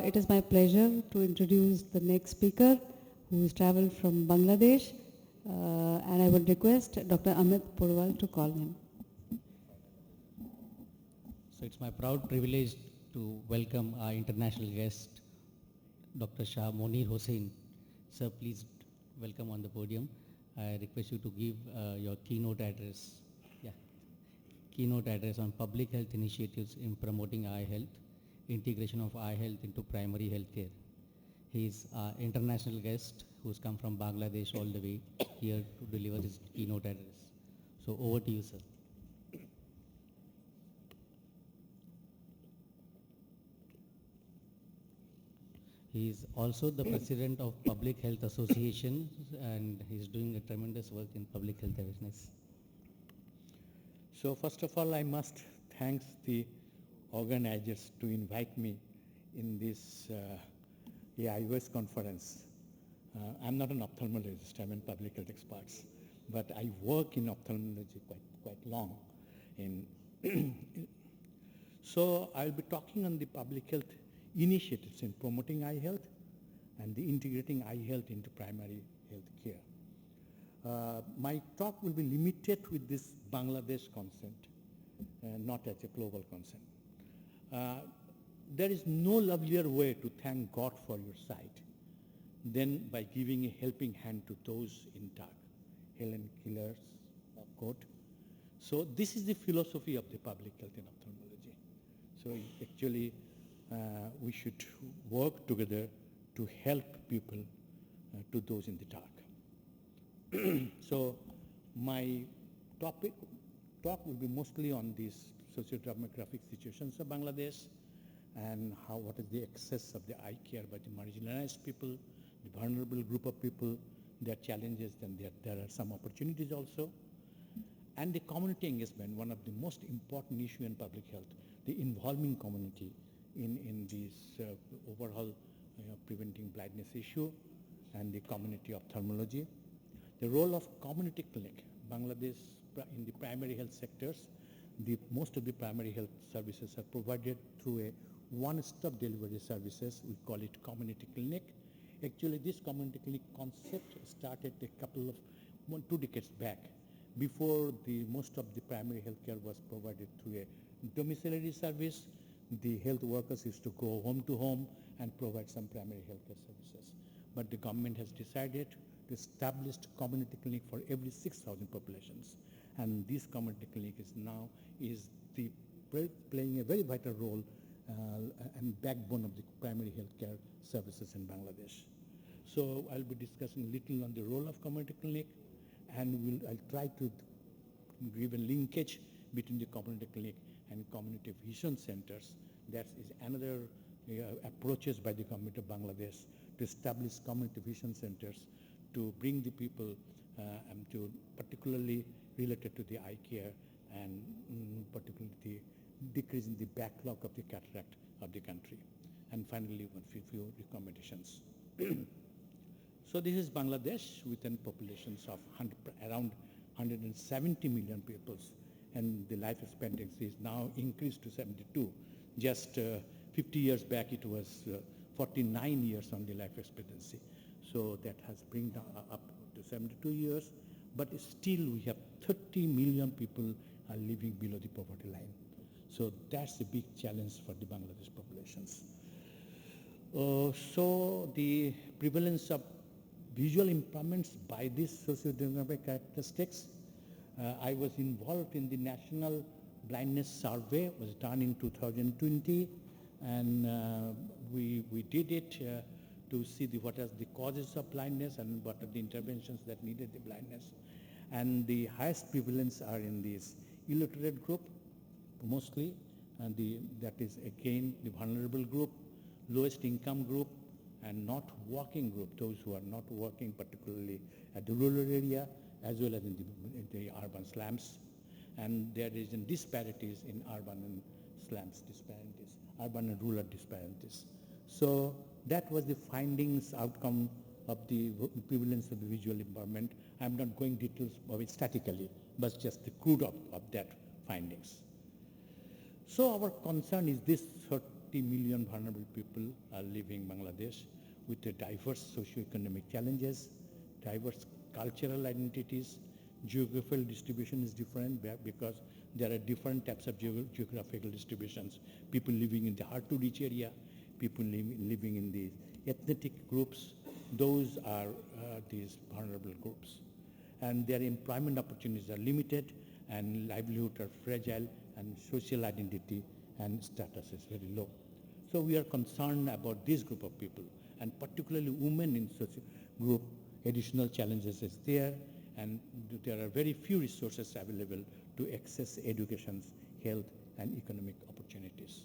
it is my pleasure to introduce the next speaker who has traveled from Bangladesh, and I would request Dr. Amit Purwal to call him. So it's my proud privilege to welcome our international guest, Dr. Shah Monir Hossain. Sir, please welcome on the podium. I request you to give your keynote address. Keynote address on public health initiatives in promoting eye health, integration of eye health into primary health care. He is our international guest who's come from Bangladesh all the way here to deliver his keynote address. So over to you, sir. He is also the president of Public Health Association, and he's doing a tremendous work in public health awareness. So first of all, I must thank the organizers to invite me in this AIOC conference. I'm not an ophthalmologist, I'm a public health expert, but I work in ophthalmology quite long. So I'll be talking on the public health initiatives in promoting eye health and the integrating eye health into primary health care. My talk will be limited with this Bangladesh concern, not as a global concern. There is no lovelier way to thank God for your sight than by giving a helping hand to those in dark. Helen Keller's quote. So this is the philosophy of the public health in ophthalmology. So actually, we should work together to help people, to those in the dark. So my talk will be mostly on these socio-demographic situations of Bangladesh and what is the access of the eye care by the marginalized people, the vulnerable group of people, their challenges, and there are some opportunities also. And the community engagement, one of the most important issue in public health, the involving community in this overall preventing blindness issue and the community ophthalmology. The role of community clinic, Bangladesh in the primary health sectors, most of the primary health services are provided through a one-stop delivery services. We call it community clinic. Actually, this community clinic concept started a couple of 2 decades back. Before most of the primary health care was provided through a domiciliary service, the health workers used to go home to home and provide some primary health care services. But the government has decided to establish community clinic for every 6,000 populations. And this community clinic is playing a very vital role and backbone of the primary health care services in Bangladesh. So I'll be discussing a little on the role of community clinic, and I'll try to give a linkage between the community clinic and community vision centers. That is another approaches by the government of Bangladesh to establish community vision centers to bring the people to particularly related to the eye care and particularly the decreasing the backlog of the cataract of the country. And finally, a few recommendations. So this is Bangladesh with a populations of around 170 million people, and the life expectancy is now increased to 72. Just 50 years back, it was 49 years on the life expectancy. So that has bring up to 72 years, but still we have 30 million people are living below the poverty line. So that's a big challenge for the Bangladesh populations. So the prevalence of visual impairments by these socio-demographic characteristics, I was involved in the National Blindness Survey, was done in 2020, and we did it to see what are the causes of blindness and what are the interventions that needed the blindness. And the highest prevalence are in this illiterate group, mostly, and that is again the vulnerable group, lowest income group, and not working group, those who are not working, particularly at the rural area as well as in the urban slums. And there is disparities in urban and slums disparities, urban and rural disparities. So that was the findings, outcome of the prevalence of the visual impairment. I'm not going details of it statically, but just the crude of that findings. So our concern is this 40 million vulnerable people are living in Bangladesh with a diverse socio-economic challenges, diverse cultural identities. Geographical distribution is different because there are different types of geographical distributions. People living in the hard-to-reach area, people living in the ethnic groups, those are these vulnerable groups. And their employment opportunities are limited and livelihood are fragile and social identity and status is very low. So we are concerned about this group of people and particularly women in such group. Additional challenges is there and there are very few resources available to access education, health and economic opportunities.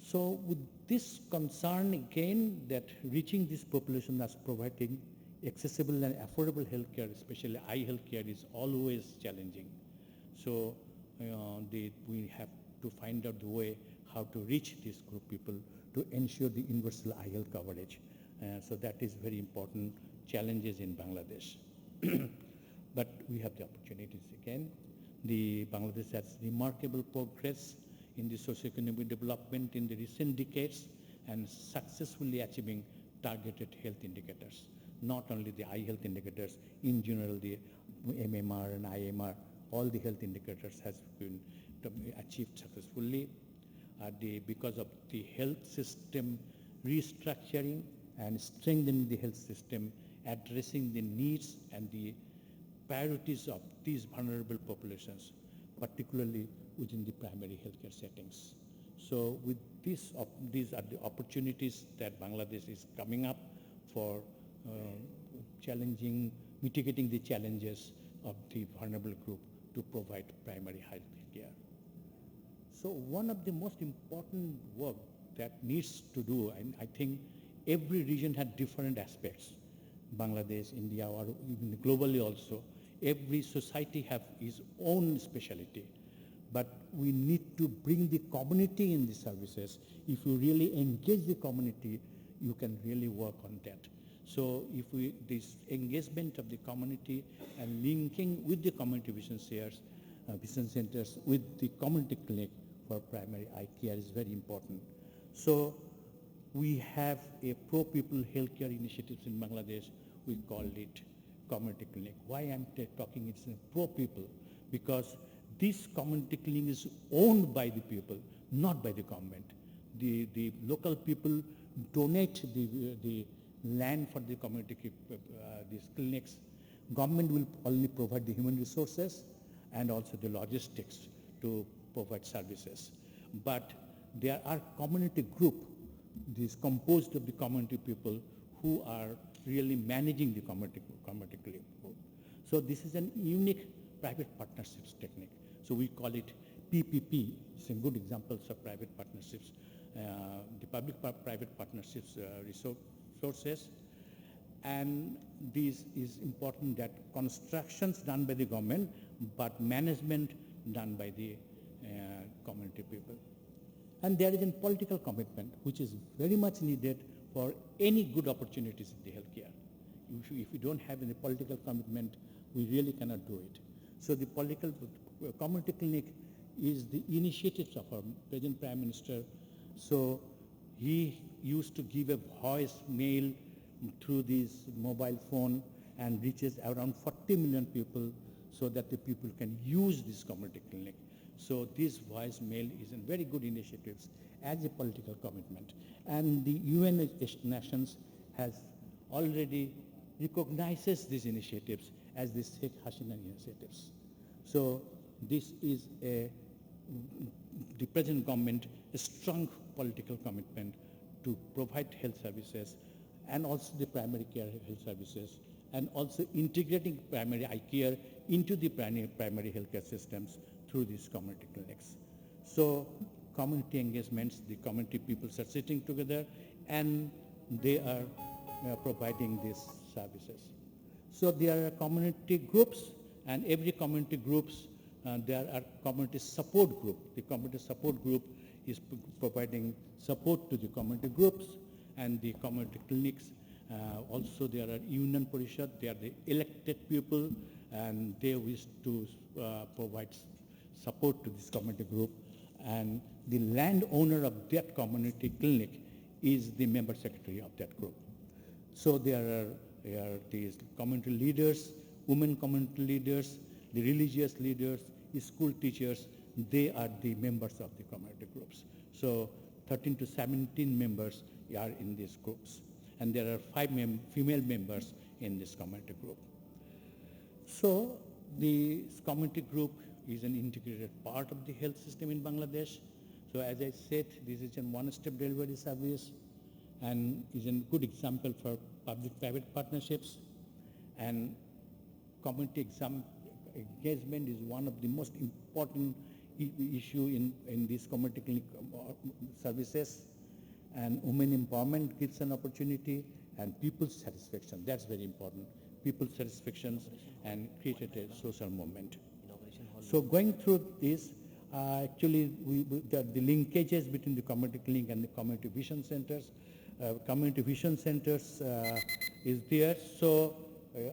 So with this concern again that reaching this population as providing accessible and affordable healthcare, especially eye healthcare, is always challenging. So we have to find out the way how to reach this group of people to ensure the universal eye health coverage. So that is very important challenges in Bangladesh. But we have the opportunities again. The Bangladesh has remarkable progress in the socio-economic development in the recent decades and successfully achieving targeted health indicators. Not only the eye health indicators, in general the MMR and IMR, all the health indicators has been achieved successfully. Because of the health system restructuring and strengthening the health system, addressing the needs and the priorities of these vulnerable populations, particularly within the primary healthcare settings. So with this, these are the opportunities that Bangladesh is coming up for mitigating the challenges of the vulnerable group to provide primary health care. So one of the most important work that needs to do, and I think every region had different aspects, Bangladesh, India, or even globally also, every society have its own specialty. But we need to bring the community in the services. If you really engage the community, you can really work on that. So if this engagement of the community and linking with the community vision centers with the community clinic for primary eye care is very important. So we have a pro-people healthcare initiatives in Bangladesh. We call it community clinic. Why I'm talking it's pro-people? Because this community clinic is owned by the people, not by the government. The local people donate the land for the community these clinics. Government will only provide the human resources and also the logistics to provide services. But there are community group, this composed of the community people who are really managing the community clinic. So this is an unique private partnerships technique. So we call it PPP. It's a good examples of private partnerships. The public-private partnerships resources. And this is important that constructions done by the government, but management done by the community people. And there is a political commitment, which is very much needed for any good opportunities in the healthcare. If we don't have any political commitment, we really cannot do it. So the political community clinic is the initiatives of our present Prime Minister. So he used to give a voice mail through this mobile phone and reaches around 40 million people so that the people can use this community clinic. So this voice mail is a very good initiatives as a political commitment. And the UN nations has already recognizes these initiatives as the Sheikh Hasina initiatives. So this is the present government a strong political commitment to provide health services and also the primary care health services and also integrating primary eye care into the primary healthcare systems through these community clinics. So community engagements, the community people are sitting together and they are providing these services. So there are community groups and every community groups there are community support group. The community support group is providing support to the community groups and the community clinics. Also there are union parishad, they are the elected people and they wish to provide support to this community group and the landowner of that community clinic is the member secretary of that group. So there are these community leaders, women community leaders, the religious leaders, the school teachers, they are the members of the community groups. So 13 to 17 members are in these groups. And there are 5 female members in this community group. So the community group is an integrated part of the health system in Bangladesh. So as I said, this is a one-step delivery service and is a good example for public-private partnerships. And community engagement is one of the most important issue in these community clinic services. And women empowerment gives an opportunity, and people's satisfaction, that's very important. People's satisfactions and created a social movement. So going through this, actually the linkages between the community clinic and the community vision centers. Community vision centers is there. So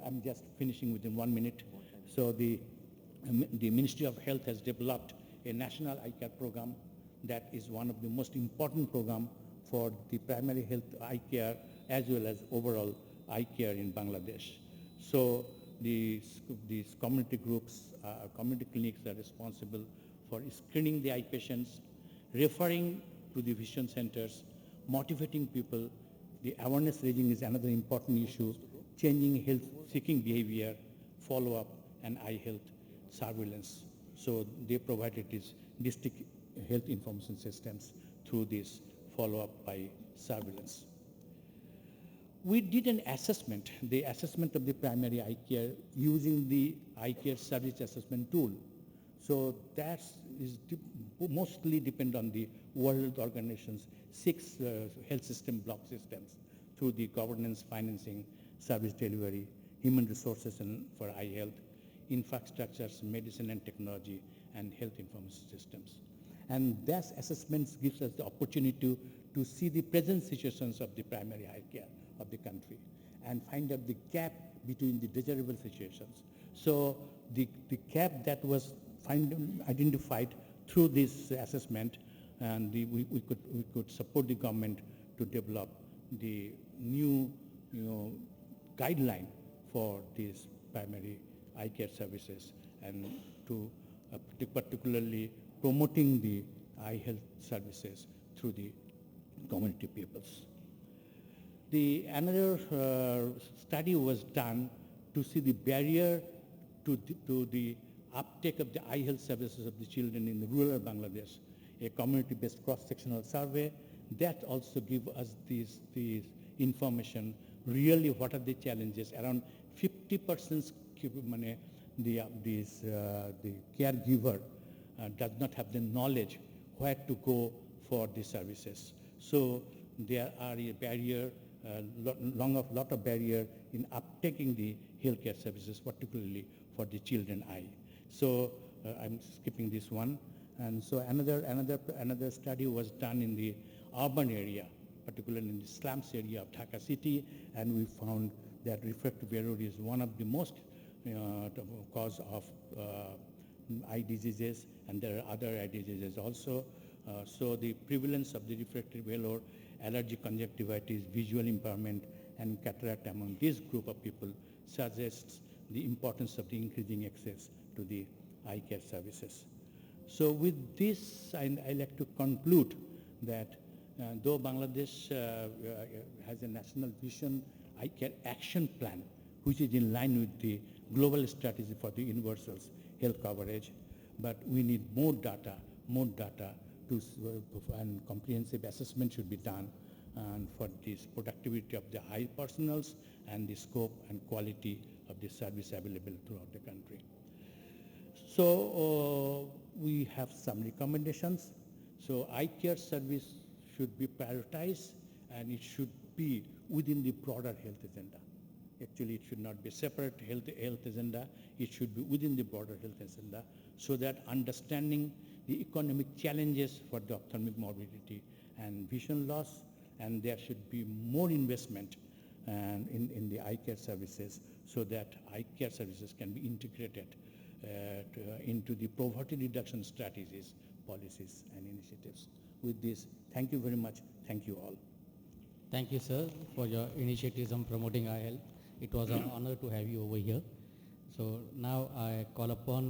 I'm just finishing within 1 minute. So the Ministry of Health has developed a national eye care program that is one of the most important program for the primary health eye care as well as overall eye care in Bangladesh. So these community groups, community clinics are responsible for screening the eye patients, referring to the vision centers, motivating people. The awareness raising is another important issue, changing health-seeking behavior, follow-up, and eye health surveillance. So they provided these district health information systems through this follow-up by surveillance. We did an assessment, the assessment of the primary eye care using the eye care service assessment tool. So that is mostly depend on the World Organization's 6 health system block systems through the governance, financing, service delivery, human resources and for eye health, infrastructures, medicine and technology, and health information systems. And that assessments gives us the opportunity to see the present situations of the primary eye care of the country and find out the gap between the desirable situations. So the gap that was identified through this assessment, and we could support the government to develop the new guideline for these primary eye care services and to particularly promoting the eye health services through the community peoples. Another study was done to see the barrier to the uptake of the eye health services of the children in the rural Bangladesh, a community-based cross-sectional survey that also give us this information, really what are the challenges. Around 50% the caregiver does not have the knowledge where to go for the services. So there are a barrier, lot of barrier in uptaking the healthcare services, particularly for the children eye. So I'm skipping this one. And so another study was done in the urban area, particularly in the slums area of Dhaka city, and we found that refractive error is one of the most cause of eye diseases, and there are other eye diseases also. So the prevalence of the refractive error, allergic conjunctivitis, visual impairment, and cataract among this group of people suggests the importance of the increasing access to the eye care services. So with this, I'd like to conclude that though Bangladesh has a national vision eye care action plan, which is in line with the global strategy for the universal health coverage, but we need more data and comprehensive assessment should be done and for this productivity of the eye personnels and the scope and quality of the service available throughout the country. So we have some recommendations. So eye care service should be prioritized and it should be within the broader health agenda. Actually, it should not be separate health agenda. It should be within the broader health agenda so that understanding the economic challenges for the ophthalmic morbidity and vision loss, and there should be more investment in the eye care services so that eye care services can be integrated into the poverty reduction strategies policies and initiatives. With this, thank you very much. Thank you all. Thank you, sir, for your initiatives on promoting eye health. It was an honor to have you over here. So now I call upon